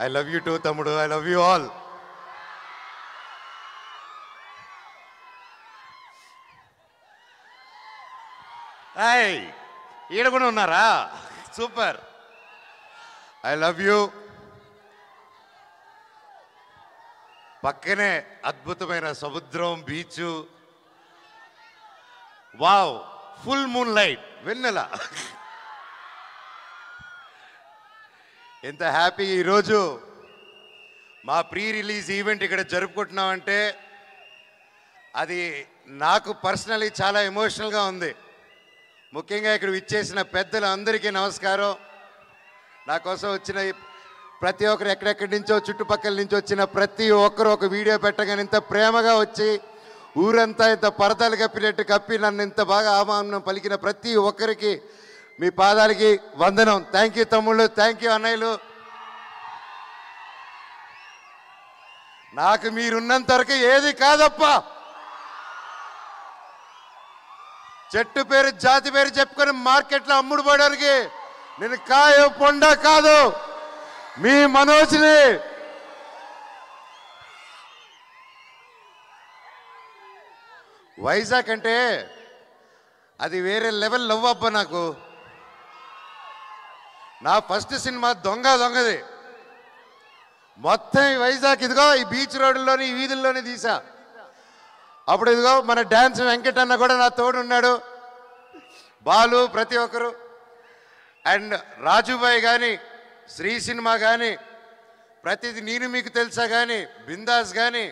I love you too తమ్ముడు, I love you all. Hi, ఈడ కూడా ఉన్నారా? Super, I love you. పక్కనే అద్భుతమైన సముద్రం, beach, wow, full moon light, వెన్నెల. ఎంత హ్యాపీ ఈరోజు మా ప్రీ రిలీజ్ ఈవెంట్ ఇక్కడ జరుపుకుంటున్నామంటే అది నాకు పర్సనలీ చాలా ఎమోషనల్గా ఉంది. ముఖ్యంగా ఇక్కడ విచ్చేసిన పెద్దలందరికీ నమస్కారం. నా కోసం వచ్చిన ప్రతి ఒక్కరు, ఎక్కడెక్కడి నుంచో చుట్టుపక్కల నుంచి వచ్చిన ప్రతి ఒక్కరు ఒక వీడియో పెట్టగానే ఇంత ప్రేమగా వచ్చి ఊరంతా ఇంత పరదాలు కప్పినట్టు కప్పి నన్ను ఇంత బాగా ఆహ్వానం పలికిన ప్రతి ఒక్కరికి మీ పాదాలకి వందనం. థ్యాంక్ యూ తమ్ముళ్ళు, థ్యాంక్ యూ అన్నయ్యలు. నాకు మీరున్నంత వరకు ఏది కాదప్ప. చెట్టు పేరు జాతి పేరు చెప్పుకొని మార్కెట్లో అమ్ముడు పోవడానికి నేను కాయ పొండ కాదు, మీ మనోజ్ని. వైజాగ్ అంటే అది వేరే లెవెల్ లవ్ అబ్బా. నాకు నా ఫస్ట్ సినిమా దొంగది. మొత్తం ఈ వైజాగ్ ఇదిగో ఈ బీచ్ రోడ్డులోని ఈ వీధుల్లోనే తీసా. అప్పుడు ఇదిగో మన డ్యాన్స్ వెంకట్ అన్న కూడా నా తోడు ఉన్నాడు, బాలు, ప్రతి ఒక్కరు. అండ్ రాజుబాయ్ కానీ, శ్రీ సినిమా కానీ, ప్రతిది నేను మీకు తెలుసా కానీ, బిందాస్ కానీ,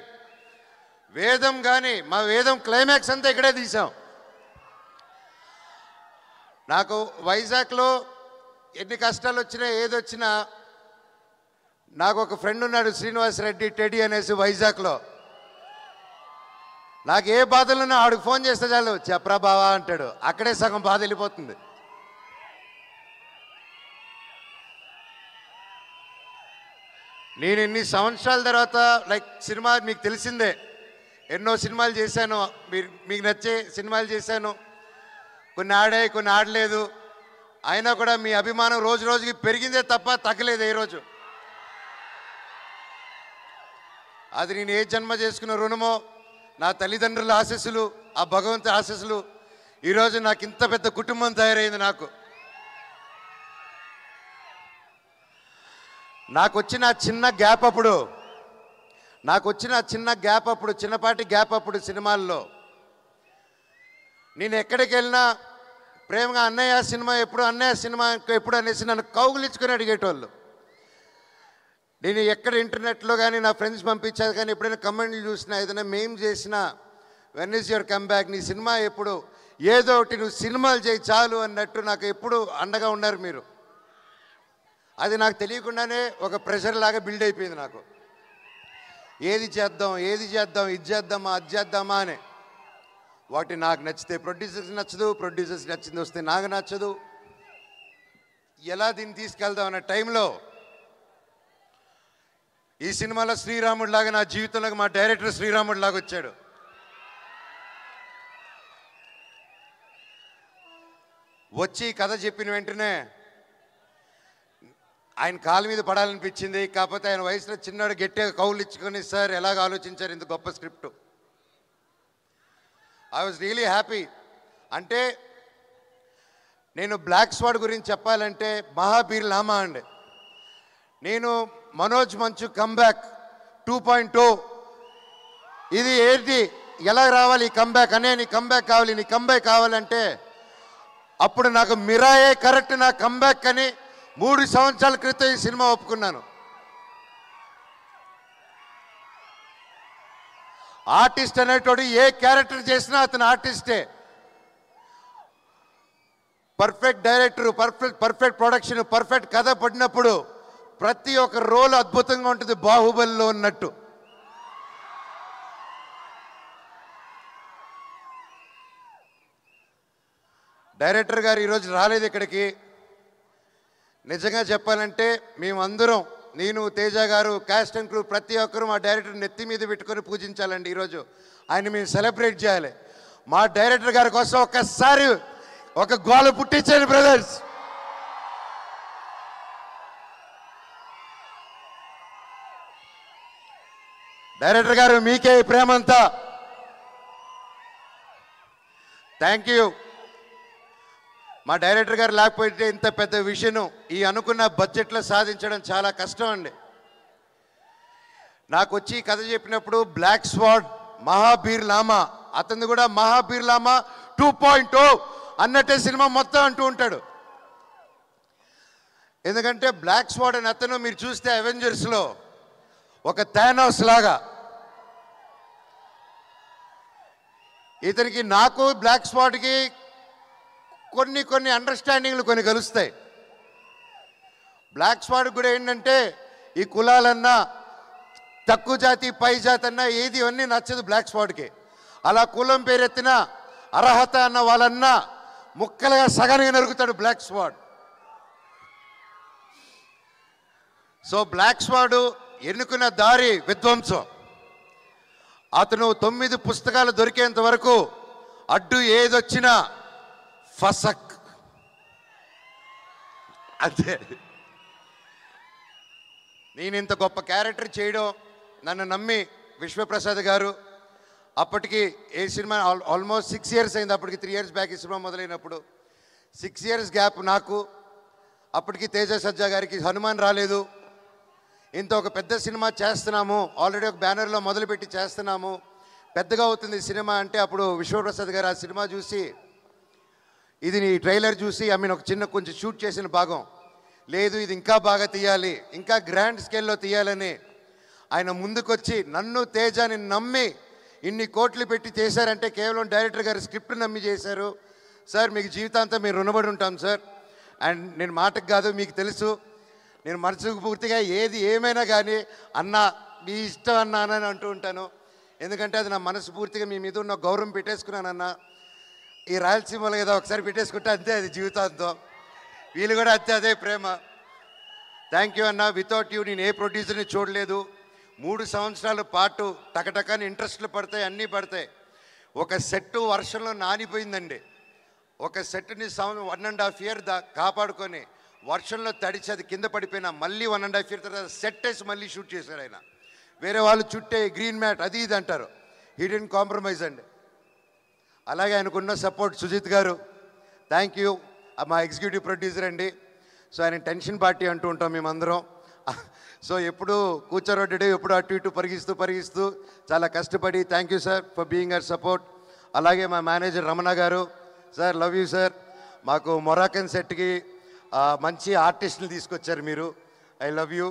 వేదం కానీ, మా వేదం క్లైమాక్స్ అంతా ఇక్కడే తీసాం. నాకు వైజాగ్లో ఎన్ని కష్టాలు వచ్చినా ఏదొచ్చినా నాకు ఒక ఫ్రెండ్ ఉన్నాడు, శ్రీనివాస్ రెడ్డి టెడీ అనేసి వైజాగ్లో. నాకు ఏ బాధలున్నా ఆడికి ఫోన్ చేస్తే చాలు, చెప్పరా బావా అంటాడు. అక్కడే సగం బాధ వెళ్ళిపోతుంది. నేను ఇన్ని సంవత్సరాల తర్వాత లైక్ సినిమా మీకు తెలిసిందే, ఎన్నో సినిమాలు చేశాను, మీకు నచ్చే సినిమాలు చేశాను. కొన్ని ఆడాయి, కొన్ని ఆడలేదు. అయినా కూడా మీ అభిమానం రోజు రోజుకి పెరిగిందే తప్ప తగ్గలేదు ఏ రోజు. అది నేను ఏ జన్మ చేసుకున్న రుణమో, నా తల్లిదండ్రుల ఆశీస్సులు, ఆ భగవంతుని ఆశీస్సులు, ఈరోజు నాకు ఇంత పెద్ద కుటుంబం తయారైంది. నాకు వచ్చిన చిన్న గ్యాప్ అప్పుడు, చిన్నపాటి గ్యాప్ అప్పుడు సినిమాల్లో నేను ఎక్కడికి వెళ్ళినా ప్రేమగా అన్నయ్య సినిమా ఎప్పుడు అనేసి నన్ను కౌగులించుకొని అడిగేటోళ్ళు. నేను ఎక్కడ ఇంటర్నెట్లో కానీ నా ఫ్రెండ్స్ పంపించారు కానీ ఎప్పుడైనా కమెంట్లు చూసినా, ఏదైనా మేం చేసినా, వెన్ ఈజ్ యువర్ కమ్బ్యాక్, నీ సినిమా ఎప్పుడు, ఏదో ఒకటి నువ్వు సినిమాలు చేయి చాలు అన్నట్టు నాకు ఎప్పుడు అండగా ఉన్నారు మీరు. అది నాకు తెలియకుండానే ఒక ప్రెషర్ లాగా బిల్డ్ అయిపోయింది నాకు. ఏది చేద్దాం, ఇది చేద్దామా, అది చేద్దామా అని. వాటి నాకు నచ్చితే ప్రొడ్యూసర్స్ నచ్చదు, ప్రొడ్యూసర్స్ నచ్చింది వస్తే నాకు నచ్చదు. ఎలా దీన్ని తీసుకెళ్దాం అన్న టైంలో ఈ సినిమాలో శ్రీరాముడు లాగా నా జీవితంలోకి మా డైరెక్టర్ శ్రీరాముడు లాగా వచ్చాడు. వచ్చి కథ చెప్పిన వెంటనే ఆయన కాలు మీద పడాలనిపించింది. కాకపోతే ఆయన వయసులో చిన్నాడు, గట్టిగా కౌలు ఇచ్చుకొని, సార్ ఎలాగ ఆలోచించారు ఇంత గొప్ప script. I was really happy. అంటే నేను బ్లాక్ స్వాడ్ గురించి చెప్పాలంటే మహాబీర్ లామా అండి. నేను మనోజ్ మంచు కమ్బ్యాక్ 2.0, ఇది ఏంటి, ఎలా రావాలి ఈ కంబ్యాక్ అనే, నీ కంబ్యాక్ కావాలంటే అప్పుడు నాకు మిరాయే కరెక్ట్ నా కంబ్యాక్ అని 3 సంవత్సరాల క్రితం ఈ సినిమా ఒప్పుకున్నాను. ఆర్టిస్ట్ అనేటోడు ఏ క్యారెక్టర్ చేసినా అతను ఆర్టిస్టే. Perfect director, perfect production, perfect కథ పడినప్పుడు ప్రతి ఒక్క రోల్ అద్భుతంగా ఉంటుంది, బాహుబలిలో ఉన్నట్టు. డైరెక్టర్ గారు ఈరోజు రాలేదు ఇక్కడికి. నిజంగా చెప్పాలంటే మేమందరం, నేను, తేజ గారు, కాస్ట్ అండ్ క్రూ, ప్రతి ఒక్కరూ మా డైరెక్టర్ నెత్తి మీద పెట్టుకొని పూజించాలండి. ఈరోజు ఆయన మేము సెలబ్రేట్ చేయాలి. మా డైరెక్టర్ గారి కోసం ఒక్కసారి ఒక గోల పుట్టించండి బ్రదర్స్. డైరెక్టర్ గారు మీకే ఈ ప్రేమంతా. Thank you. మా డైరెక్టర్ గారు లేకపోతే ఇంత పెద్ద విషయం ఈ అనుకున్న బడ్జెట్లో సాధించడం చాలా కష్టం అండి. నాకు వచ్చి కథ చెప్పినప్పుడు బ్లాక్ స్వాడ్ మహాబీర్ లామా, అతను కూడా మహాబీర్ లామా 2.0 అన్నట్టే సినిమా మొత్తం అంటూ ఉంటాడు. ఎందుకంటే బ్లాక్ స్వాడ్ అని అతను మీరు చూస్తే అవెంజర్స్లో ఒక థానోస్ లాగా, ఇతనికి నాకు బ్లాక్ స్వాడ్కి కొన్ని అండర్స్టాండింగ్లు కొన్ని కలుస్తాయి. బ్లాక్ స్వాడ్ కూడా ఏంటంటే ఈ కులాలన్నా తక్కువ జాతి పై జాతి అన్నా ఏది అన్నీ నచ్చదు బ్లాక్ స్వాడ్కి. అలా కులం పేరెత్తిన అర్హత అన్న వాళ్ళన్నా ముక్కలుగా సగానికి నరుగుతాడు బ్లాక్ స్వాడ్. సో బ్లాక్ స్వాడ్ ఎన్నుకున్న దారి విధ్వంసం. అతను 9 పుస్తకాలు దొరికేంత వరకు అడ్డు ఏదొచ్చినా ఫసక్ అంతే. నేను ఇంత గొప్ప క్యారెక్టర్ చేయడం నన్ను నమ్మి విశ్వప్రసాద్ గారు, అప్పటికి ఏ సినిమా ఆల్మోస్ట్ 6 years అయింది. అప్పటికి 3 years బ్యాక్ ఈ సినిమా మొదలైనప్పుడు 6 years గ్యాప్ నాకు. అప్పటికి తేజ సజ్జా గారికి హనుమాన్ రాలేదు. ఇంత ఒక పెద్ద సినిమా చేస్తున్నాము, ఆల్రెడీ ఒక బ్యానర్లో మొదలుపెట్టి చేస్తున్నాము, పెద్దగా అవుతుంది సినిమా అంటే అప్పుడు విశ్వప్రసాద్ గారు ఆ సినిమా చూసి, ఇది నీ ట్రైలర్ చూసి ఒక కొంచెం షూట్ చేసిన భాగం లేదు, ఇది ఇంకా బాగా తీయాలి, ఇంకా గ్రాండ్ స్కేల్లో తీయాలని ఆయన ముందుకొచ్చి నన్ను తేజాని నమ్మి ఇన్ని కోట్లు పెట్టి చేశారంటే కేవలం డైరెక్టర్ గారు స్క్రిప్ట్ నమ్మి చేశారు. సార్ మీకు జీవితాంతం మీరు రుణపడి ఉంటాం సార్. అండ్ నేను మాటకు కాదు, మీకు తెలుసు నేను మనసుకు పూర్తిగా ఏది ఏమైనా కానీ అన్న మీ ఇష్టం అన్నానని అంటూ ఉంటాను. ఎందుకంటే అది నా మనసు పూర్తిగా మీ మీద ఉన్న గౌరవం పెట్టేసుకున్నానన్న. ఈ రాయలసీమలో ఏదో ఒకసారి పెట్టేసుకుంటే అంతే, అది జీవితాంతం. వీళ్ళు కూడా అంతే, అదే ప్రేమ. థ్యాంక్ యూ అన్న. వితౌట్ యూ నేను ఏ ప్రొడ్యూసర్ని చూడలేదు. 3 సంవత్సరాల పాటు టకటకాని ఇంట్రెస్ట్లు పడతాయి, అన్నీ పడతాయి. ఒక సెట్టు వర్షంలో నానిపోయిందండి. ఒక సెట్ని 1.5 year కాపాడుకొని వర్షంలో తడిచి అది కింద పడిపోయినా మళ్ళీ 1.5 year తర్వాత సెట్ వేసి మళ్ళీ షూట్ చేశారు ఆయన. వేరే వాళ్ళు చుట్టే గ్రీన్ మ్యాట్ అది ఇది అంటారు, హీ డిడ్ంట్ కాంప్రమైజ్ అండి. అలాగే ఆయనకున్న సపోర్ట్ సుజిత్ గారు, థ్యాంక్ యూ. మా ఎగ్జిక్యూటివ్ ప్రొడ్యూసర్ అండి. సో ఆయన టెన్షన్ పార్టీ అంటూ ఉంటాం మేమందరం. సో ఎప్పుడు కూర్చోరొడ్డు, ఎప్పుడు అటు ఇటు పరిగిస్తూ చాలా కష్టపడి, thank you sir for being our support. అలాగే మా మేనేజర్ రమణ గారు, సార్ లవ్ యూ సార్. మాకు మొరాకన్ సెట్కి మంచి ఆర్టిస్టులు తీసుకొచ్చారు మీరు, ఐ లవ్ యూ.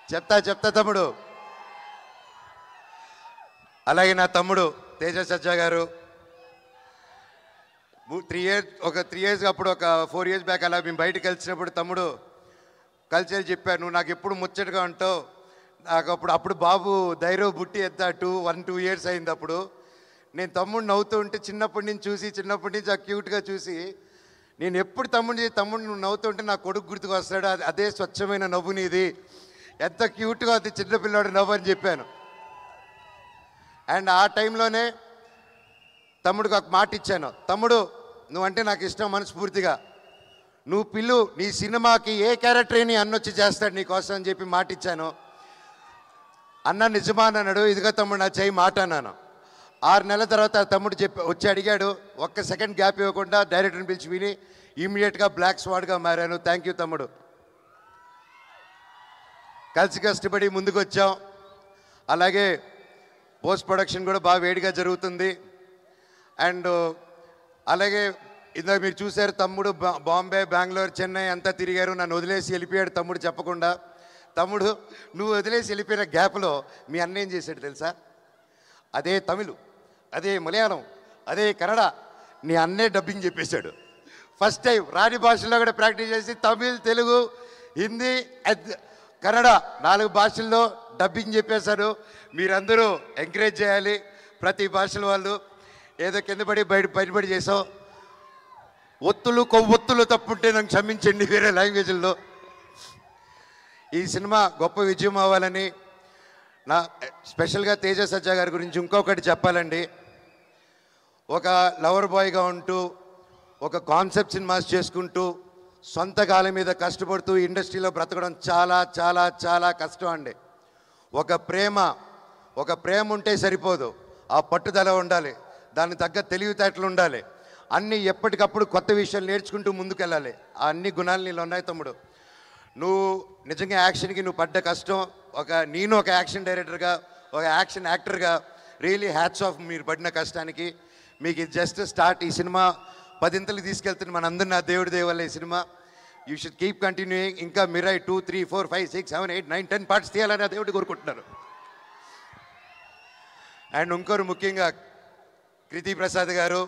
చెప్తా తమ్ముడు. అలాగే నా తమ్ముడు తేజ సజ్జా గారు 3 years అప్పుడు ఒక 4 years బ్యాక్ అలా మేము బయటకు కలిసినప్పుడు తమ్ముడు కలిసి చెప్పాను, నువ్వు నాకు ఎప్పుడు ముచ్చటగా ఉంటావు. నాకు అప్పుడు బాబు ధైర్యం బుట్టి ఎత్తా 1-2 years అయింది. అప్పుడు నేను తమ్ముడు నవ్వుతూ ఉంటే చిన్నప్పటి నుంచి ఆ క్యూట్గా చూసి నేను ఎప్పుడు తమ్ముడు నువ్వు నవ్వుతూ ఉంటే నా కొడుకు గుర్తుకు వస్తాడు, అదే స్వచ్ఛమైన నవ్వు నీది, ఎంత క్యూట్గా అది చిన్నపిల్లాడు నవ్వు అని చెప్పాను. అండ్ ఆ టైంలోనే తమ్ముడికి ఒక మాట ఇచ్చాను, తమ్ముడు నువ్వంటే నాకు ఇష్టం మనస్ఫూర్తిగా, నువ్వు పిల్లు నీ సినిమాకి ఏ క్యారెక్టర్ నీ అన్నొచ్చి చేస్తాడు నీకోసం అని చెప్పి మాట ఇచ్చాను. అన్న నిజమా అన్నాడు. ఇదిగో తమ్ముడు నా చేయి మాట అన్నాను. 6 నెలల తర్వాత తమ్ముడు వచ్చి అడిగాడు, ఒక్క సెకండ్ గ్యాప్ ఇవ్వకుండా డైరెక్టర్ని పిలిచి విని ఇమీడియట్గా బ్లాక్ స్వాడ్గా మారాను. థ్యాంక్ యూ తమ్ముడు. కలిసి కష్టపడి ముందుకు వచ్చాం. అలాగే పోస్ట్ ప్రొడక్షన్ కూడా బాగా వేడిగా జరుగుతుంది. అండ్ అలాగే ఇందాక మీరు చూశారు తమ్ముడు బాంబే, బెంగళూరు, చెన్నై అంతా తిరిగారు. నన్ను వదిలేసి వెళ్ళిపోయాడు తమ్ముడు చెప్పకుండా. తమ్ముడు నువ్వు వదిలేసి వెళ్ళిపోయిన గ్యాప్లో మీ అన్న ఏం చేశాడు తెలుసా? అదే తమిళ్, అదే మలయాళం, అదే కన్నడ నీ అన్నే డబ్బింగ్ చెప్పేశాడు. ఫస్ట్ టైం రాని భాషల్లో కూడా ప్రాక్టీస్ చేసి తమిళ్, తెలుగు, హిందీ, కన్నడ 4 భాషల్లో డబ్బింగ్ చెప్పేశారు. మీరందరూ ఎంకరేజ్ చేయాలి. ప్రతి భాషల వాళ్ళు ఏదో కింద పడి బయటపడి చేసాం. కొవ్వొత్తులు తప్పుంటే నాకు క్షమించండి వేరే లాంగ్వేజ్ల్లో. ఈ సినిమా గొప్ప విజయం అవ్వాలని నా స్పెషల్గా తేజ సజ్జా గారి గురించి ఇంకొకటి చెప్పాలండి. ఒక లవర్ బాయ్గా ఉంటూ ఒక కాన్సెప్ట్ సినిమాస్ చేసుకుంటూ సొంత కాలం మీద కష్టపడుతూ ఇండస్ట్రీలో బ్రతకడం చాలా చాలా చాలా కష్టం అండి. ఒక ప్రేమ ఉంటే సరిపోదు, ఆ పట్టుదల ఉండాలి, దానికి తగ్గ తెలివితేటలు ఉండాలి, అన్నీ ఎప్పటికప్పుడు కొత్త విషయాలు నేర్చుకుంటూ ముందుకెళ్ళాలి. ఆ అన్ని గుణాలు నీళ్ళు ఉన్నాయి తమ్ముడు. నువ్వు నిజంగా యాక్షన్కి నువ్వు పడ్డ కష్టం, నేను ఒక యాక్షన్ డైరెక్టర్గా, ఒక యాక్షన్ యాక్టర్గా రియలీ హ్యాట్స్ ఆఫ్ మీరు పడిన కష్టానికి. మీకు ఇది జస్ట్ స్టార్ట్. ఈ సినిమా 10 ఇంతలు తీసుకెళ్తుంది మనందరినీ నా దేవుడి దేవల్ల ఈ cinema. You should keep continuing. ఇంకా మిరాయి 2, 3, 4, 5, 6, 7, 8, 9, 10 పార్ట్స్ తీయాలని ఆ దేవుడి కోరుకుంటున్నారు. అండ్ ఇంకోరు ముఖ్యంగా కృతి ప్రసాద్ గారు,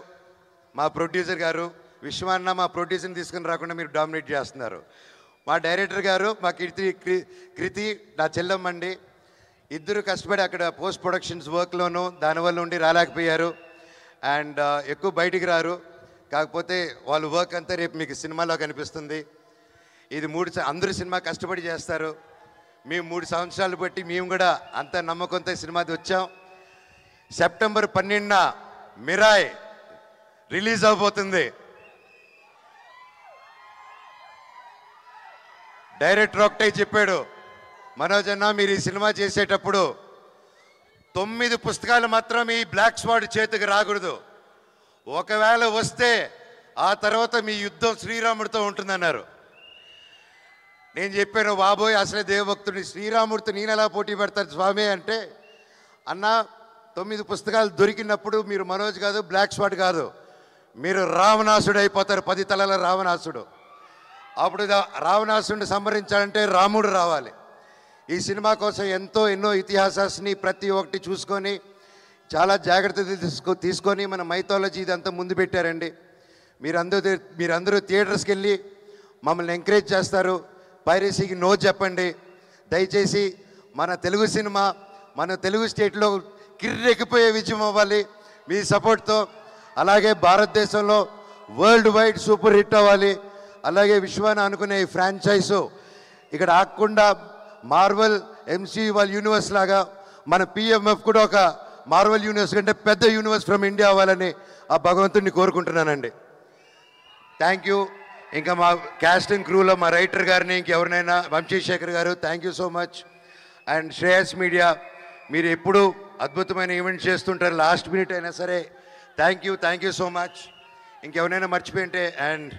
మా ప్రొడ్యూసర్ గారు, విశ్వాన్న మా ప్రొడ్యూసర్ని తీసుకుని రాకుండా మీరు డామినేట్ చేస్తున్నారు. మా డైరెక్టర్ గారు, మా కృతి నా చెల్లమ్మండి. ఇద్దరు కష్టపడి అక్కడ పోస్ట్ ప్రొడక్షన్స్ వర్క్లోనూ దానివల్ల ఉండి రాలేకపోయారు. అండ్ ఎక్కువ బయటికి రారు. కాకపోతే వాళ్ళ వర్క్ అంతా రేపు మీకు సినిమాలో కనిపిస్తుంది. ఇది అందరూ సినిమా కష్టపడి చేస్తారు. మేము 3 సంవత్సరాలు బట్టి మేము కూడా అంత నమ్మకంతో సినిమాది వచ్చాం. సెప్టెంబర్ 12న మిరాయ్ రిలీజ్ అవబోతుంది. డైరెక్టర్ ఒకటే చెప్పాడు, మనోజ్ అన్న మీరు ఈ సినిమా చేసేటప్పుడు 9 పుస్తకాలు మాత్రం ఈ బ్లాక్ స్వాడ్ చేతికి రాకూడదు. ఒకవేళ వస్తే ఆ తర్వాత మీ యుద్ధం శ్రీరాముడితో ఉంటుందన్నారు. నేను చెప్పాను, బాబోయ్ అసలే దేవభక్తుడిని, శ్రీరాముడితో నేను ఎలా పోటీ పెడతాను స్వామి అంటే, అన్న 9 పుస్తకాలు దొరికినప్పుడు మీరు మనోజ్ కాదు, బ్లాక్ స్వాడ్ కాదు, మీరు రావణాసుడు అయిపోతారు, 10 తలల రావణాసుడు. అప్పుడు రావణాసుడిని సంహరించాలంటే రాముడు రావాలి. ఈ సినిమా కోసం ఎన్నో ఇతిహాసాన్ని ప్రతి ఒక్కటి చూసుకొని చాలా జాగ్రత్త తీసుకొని మన మైథాలజీ ఇదంతా ముందు పెట్టారండి. మీరందరూ థియేటర్స్కి వెళ్ళి మమ్మల్ని ఎంకరేజ్ చేస్తారు. పైరసీకి నో చెప్పండి దయచేసి. మన తెలుగు సినిమా మన తెలుగు స్టేట్లో కిర్రెక్కిపోయే విజయం అవ్వాలి మీ సపోర్ట్తో. అలాగే భారతదేశంలో వరల్డ్ వైడ్ సూపర్ హిట్ అవ్వాలి. అలాగే విశ్వాన్ని అనుకునే ఈ ఫ్రాంచైజు ఇక్కడ ఆగకుండా మార్వెల్ ఎంసీయూ వాళ్ళ యూనివర్స్ లాగా మన పిఎంఎఫ్ కూడా ఒక మార్వెల్ యూనివర్స్ కంటే పెద్ద యూనివర్స్ ఫ్రమ్ ఇండియా అవ్వాలని ఆ భగవంతుడిని కోరుకుంటున్నానండి. Thank you. ఇంకా మా క్యాస్టింగ్ క్రూలో మా రైటర్ గారిని ఇంకెవరినైనా, వంశీశేఖర్ గారు thank you so much. And Shreyas media మీరు ఎప్పుడు అద్భుతమైన ఈవెంట్ చేస్తుంటారు, లాస్ట్ మినిట్ అయినా సరే థ్యాంక్ యూ సో మచ్. ఇంకెవరైనా మర్చిపోయింటే and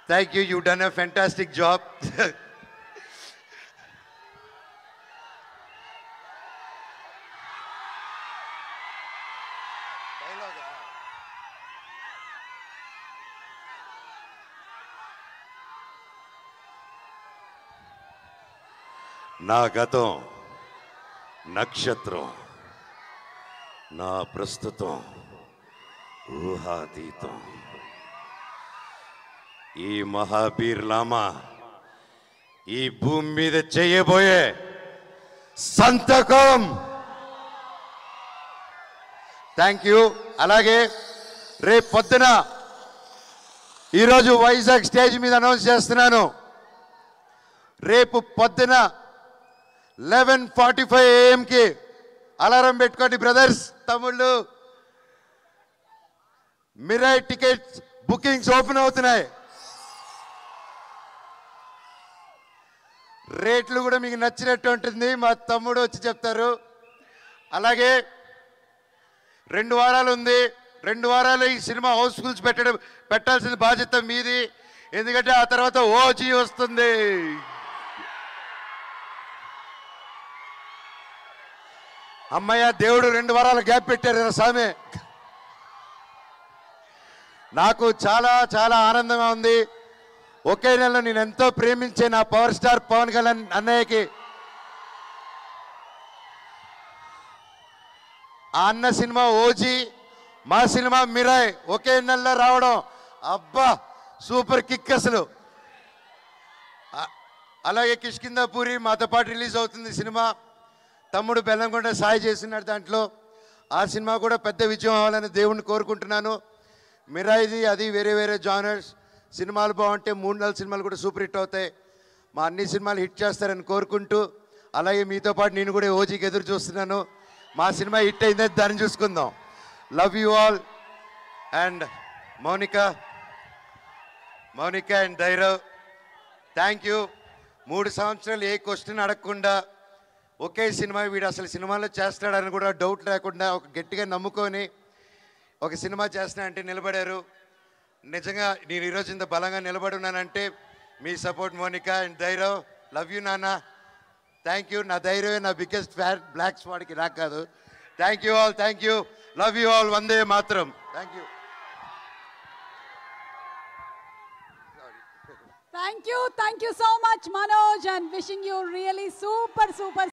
thank you, you done a fantastic job. నా గతం నక్షత్రం, నా ప్రస్తుతం ఊహాతీతం. ఈ మహాబీర్ లామా ఈ భూమి మీద చేయబోయే సంతకం. Thank you. అలాగే రేపు పొద్దున ఈరోజు వైజాగ్ స్టేజ్ మీద అనౌన్స్ చేస్తున్నాను, రేపు పొద్దున 11:45 AM అలారం పెట్టుకోండి బ్రదర్స్, తమ్ముళ్ళు. మిరాయ్ టికెట్స్ బుకింగ్స్ ఓపెన్ అవుతున్నాయి. రేట్లు కూడా మీకు నచ్చినట్టు ఉంటుంది, మా తమ్ముడు వచ్చి చెప్తారు. అలాగే 2 వారాలు ఉంది, 2 వారాలు ఈ సినిమా హౌస్ఫుల్స్ పెట్టాల్సిన బాధ్యత మీది. ఎందుకంటే ఆ తర్వాత ఓజీ వస్తుంది. అమ్మయ్య దేవుడు 2 వారాల గ్యాప్ పెట్టారు కదా స్వామి. నాకు చాలా చాలా ఆనందంగా ఉంది. ఒకే నెలలో నేను ఎంతో ప్రేమించే నా పవర్ స్టార్ పవన్ కళ్యాణ్ అన్నయ్యకి ఆ అన్న సినిమా ఓజీ, మా సినిమా మిరాయ్ ఒకే నెలలో రావడం, అబ్బా సూపర్ కిక్ అసలు. అలాగే కిష్కిందాపూరి మాతో పాటు రిలీజ్ అవుతుంది సినిమా. తమ్ముడు బెల్లంకొండ సాయి చేస్తున్నాడు దాంట్లో. ఆ సినిమా కూడా పెద్ద విజయం అవ్వాలని దేవుణ్ణి కోరుకుంటున్నాను. మిరాయిది అది వేరే జానర్స్. సినిమాలు బాగుంటే 3-4 సినిమాలు కూడా సూపర్ హిట్ అవుతాయి. మా అన్ని సినిమాలు హిట్ చేస్తారని కోరుకుంటూ, అలాగే మీతో పాటు నేను కూడా ఓజీకి ఎదురు చూస్తున్నాను. మా సినిమా హిట్ అయిందని దాన్ని చూసుకుందాం. Love you all. And Mounika and Dhairav thank you. 3 సంవత్సరాలు ఏ క్వశ్చన్ అడగకుండా ఒకే సినిమా వీడు అసలు సినిమాలో చేస్తాడని కూడా డౌట్ లేకుండా ఒక గట్టిగా నమ్ముకొని ఒక సినిమా చేస్తున్నా అంటే నిలబడారు. నిజంగా నేను ఈరోజు ఇంత బలంగా నిలబడి ఉన్నానంటే మీ సపోర్ట్ మోనికా అండ్ ధైర్యం. లవ్ యూ నాన్న, థ్యాంక్ యూ. నా ధైర్యమే నా బిగ్గెస్ట్ ఫ్యాన్, బ్లాక్ స్వాడ్కి నాకు కాదు. Thank you all, thank you, love you all, వందే మాత్రం. Thank you. Thank you so much, Manoj, and wishing you really super